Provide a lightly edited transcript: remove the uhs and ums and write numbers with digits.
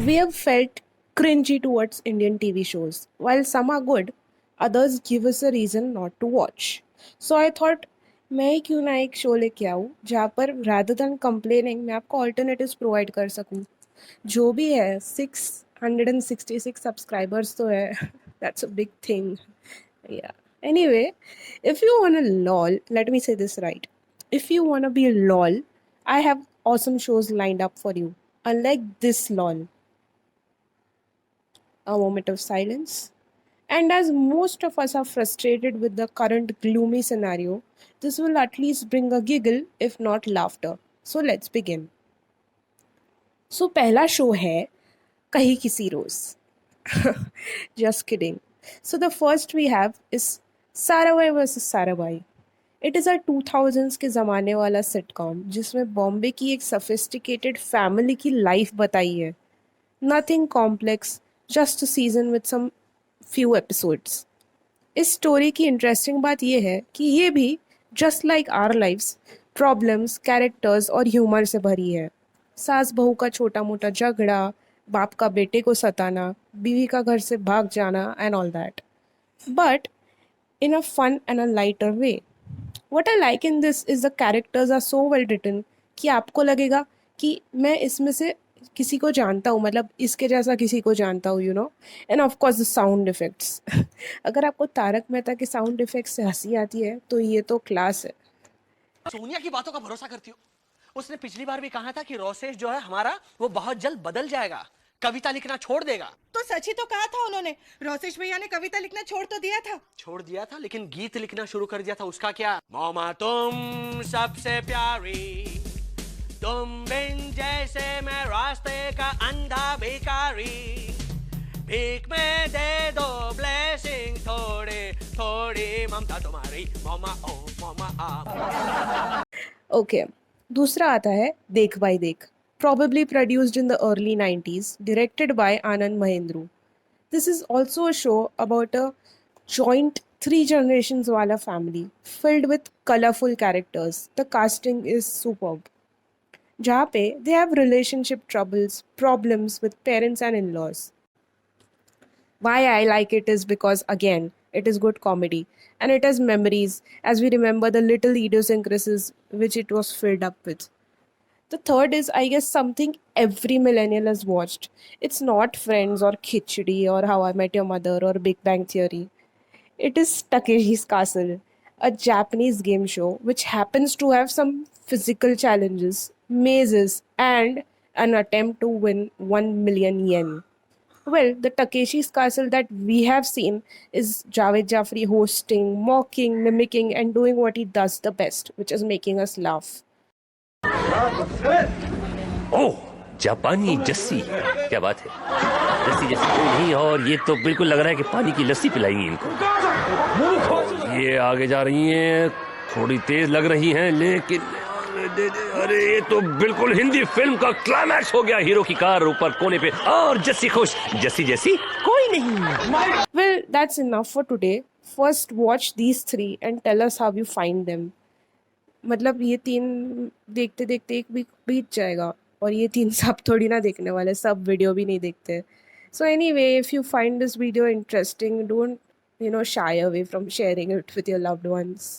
We have felt cringy towards Indian TV shows. While some are good, others give us a reason not to watch. So I thought मैं ही क्यों ना एक show लेके आऊँ जहाँ पर rather than complaining मैं आपको alternatives provide कर सकूँ. जो भी है 666 subscribers तो है. That's a big thing. Yeah. Anyway, if you want a lol, let me say this right. If you want to be a lol, I have awesome shows lined up for you. Unlike this lol, a moment of silence. And as most of us are frustrated with the current gloomy scenario, this will at least bring a giggle, if not laughter. So let's begin. So पहला show है कहीं किसी रोज. Just kidding. So the first we have is Sarabhai versus Sarabhai. It is a 2000s के ज़माने वाला sitcom जिसमें बॉम्बे की एक सफिस्टिकेटेड फैमिली की लाइफ बताई है. Nothing complex, just a season with some few episodes. इस स्टोरी की इंटरेस्टिंग बात यह है कि ये भी just like our life's problems, characters और ह्यूमर से भरी है. सास बहू का छोटा मोटा झगड़ा, बाप का बेटे को सताना, बीवी का घर से भाग जाना and all that, but in a fun and a lighter way. What I like in this is the characters are so well written कि आपको लगेगा कि मैं इसमें से किसी को जानता हूँ, मतलब इसके जैसा किसी को जानता हूँ, you know. End of course the sound effects. अगर आपको तारक मेहता के साउंड इफेक्ट्स से हंसी आती है तो ये तो क्लास है. सोनिया की बातों का भरोसा करती हो? उसने पिछली बार भी कहा था कि रोसेश जो है हमारा वो बहुत जल्द बदल जाएगा, कविता लिखना छोड़ देगा. तो सच ही तो कहा था उन्होंने. रोसेश भैया ने कविता लिखना छोड़ दिया था, लेकिन गीत लिखना शुरू कर दिया था. उसका क्या? मोमा तुम सबसे प्यारी, तुम बिन जैसे मैं रास्ते का अंधा भिखारी, भीख में दे दो ब्लेसिंग थोड़ी थोड़ी ममता तुम्हारी मोमा ओ मोमा आ. ओके, दूसरा आता है देख भाई देख. Probably produced in the early 90s, directed by Anand Mahendru. This is also a show about a joint 3 generations wala family filled with colorful characters. The casting is superb. जहाँ पे they have relationship troubles, problems with parents and in-laws. Why I like it is because again, it is good comedy and it has memories as we remember the little idiosyncrasies which it was filled up with. The third is, I guess, something every millennial has watched. It's not Friends or Khichdi or How I Met Your Mother or Big Bang Theory. It is Takeshi's Castle, a Japanese game show which happens to have some physical challenges, mazes, and an attempt to win 1 million yen. Well, the Takeshi's Castle that we have seen is Javed Jafri hosting, mocking, mimicking, and doing what he does the best, which is making us laugh. ओह, जापानी जस्सी, क्या बात है. जस्सी जैसी कोई नहीं, और ये तो बिल्कुल लग रहा है कि पानी की लस्सी पिलाएंगी इनको. ये आगे जा रही हैं, थोड़ी तेज लग रही हैं, लेकिन अरे ये तो बिल्कुल हिंदी फिल्म का क्लाइमैक्स हो गया. हीरो की कार ऊपर कोने पे और जस्सी खुश. जस्सी जैसी कोई नहीं. Well, that's enough for today. First watch these 3 and tell us how you find them. मतलब ये 3 देखते देखते एक वीक बीत जाएगा और ये 3 सब थोड़ी ना देखने वाले, सब वीडियो भी नहीं देखते. So anyway, if you find this video interesting, don't shy away from sharing it with your loved ones.